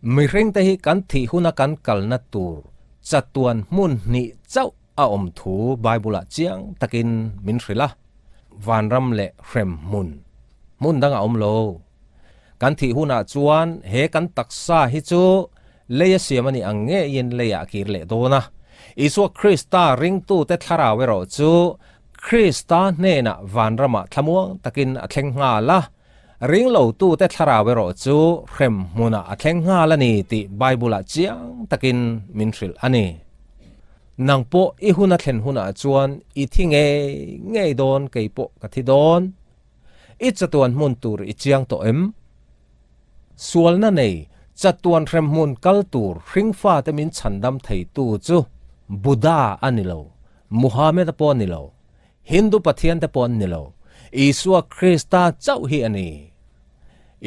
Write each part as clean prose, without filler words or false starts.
mi ring te hi kan thi huna kan kalna tur chatuan mun ni chau a om thu bible chiang takin min hrila vanram le hrem mun danga om lo kan thi huna chuan he kan taksa hi chu leya siamani ange yin leya kir le dona isu krista ring tu te thara we ro chu krista ne na vanrama thamuang takin athleng nga la ring lo tu te thara we ro chu hrem muna athleng nga la ni ti bible chiang takin min thril ani nangpo i huna thlen huna chuan i thinge ngei don keipo ka thi don i chatuan mun tur i chiang to em sual na nei chatuan rem mun kal tur hringfa te min chandam thei tu chu buddha anilo muhammad pon nilo hindu pathian te pon nilo isua krista chau hi ani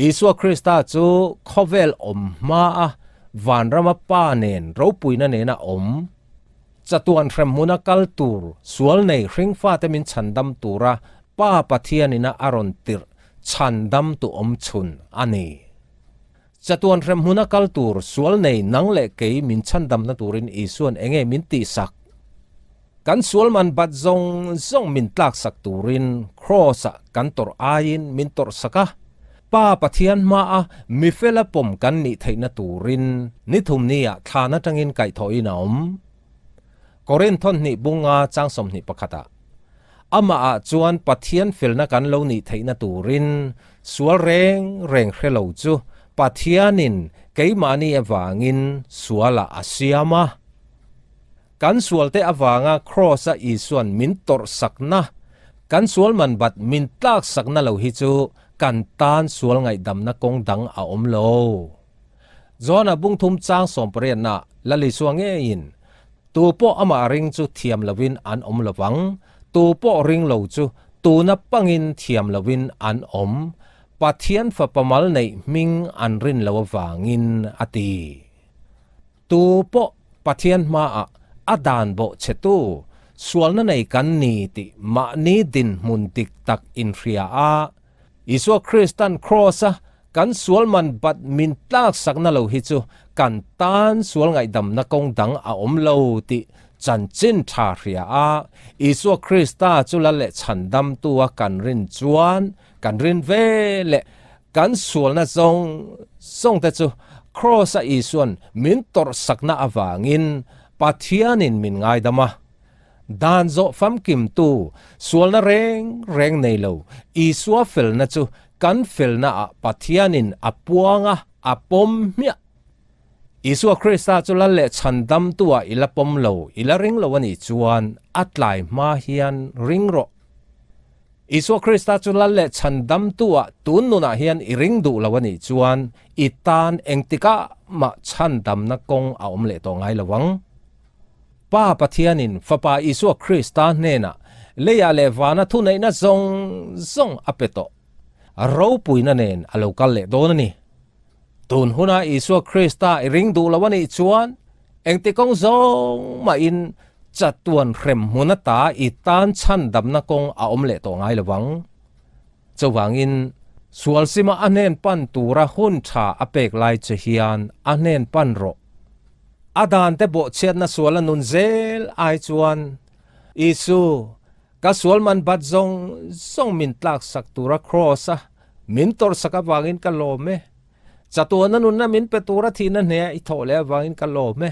isua krista chu khovel om ma a vanrama pa nen ro puina ne na om chatuan rem muna kal tur sual nei hringfa te min chandam tura pa pathian ina aron tir chandam tu om chun ani chatuan rem huna kal tur sual nei nang le ke min chandam na turin isuan enge min ti sak kan sual man bat zong min tlak sak turin cross kan tor ain min tor saka pa pathian ma a mi fela pom kan ni theina turin ni thum nia thana tangin kai thoi naom koren thon ni bunga changsom ni pakhata ama a chuan pathian felna kan lo ni theina turin sual reng hrelo chu pathianin keimani awangin suala asiama kan sualte awanga crossa isuan min tor sakna kan sual man bat min tlak sakna lo hi chu kan tan sual ngai damna kong dang a om lo zona bung thum chang som pren na lali suange in tu po ama ring chu thiam lovin an om lawang tu po ring lo chu tu na pangin thiam lovin an om pathian fa pamal nei ming an rin lo wangin ati tu po pathian ma a adan bo chetu sualna nei kan ni ti ma ni din mun tik tak in ria a isu kristan crossa kan sual man bat min tlak sakna lo hi chu kan tan sual ngai dam na kong dang a om lo ti chan chin tha ria a isu krista chula le chandam tua kan rin chuan kan rin ve le kan sual na song te chu crossa isuan min tor sakna awangin pathianin min ngai dama dan zo fam kim tu sual na reng nei lo isua fel na chu kan fel na a pathianin apuanga apom mia isua krista chula le chandam tua ilapom lo ila ring lo ani chuan atlai ma hian ring ro isua krista chula le chandam tua tun nu na hian i ring du lo ani chuan itan engtika ma chandam na kong a om le to ngai lawang pa pathianin fapa isu krista nena leya levana thu nei na zong apeto ro puina nen alokal le donani tun huna isu krista ring du lawani chuan engti kong zong ma in chatuan rem munata itan chan damna kong a omle to ngai lawang chawangin sualsima anen pan tura hun tha apek lai che hian anen pan ro adan te bo chet na suala nun zel ai chuan isu ka sual man bat zong min tlak sak tura crossa min tor saka wangin ka lome chatuana nun na min petura thina ne I thole wangin ka lome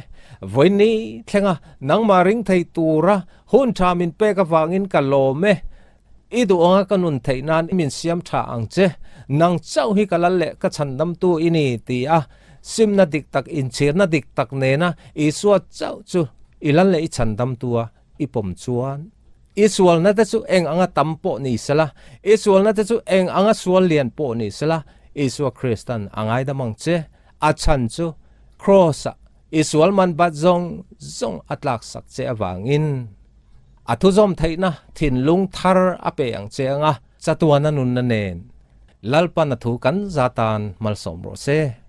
voini thenga nang maring thei tura hun tha min pe ka wangin ka lome idu onga kanun theinan min siam tha angche nang chau hi kalale ka chandam tu ini ti a simna dik tak in chirna dik tak nena isua chau chu ilan le chandam tua ipom chuan isual na te chu eng anga tampo ni sala isual na te chu eng anga sual lian po ni sala isua kristan angai da mangche achan chu cross isual man bat zong atlak sak che awangin athuzom theina thin lung thar ape ang che anga chatuana nun na nen lalpan athu kan zatan malsom ro se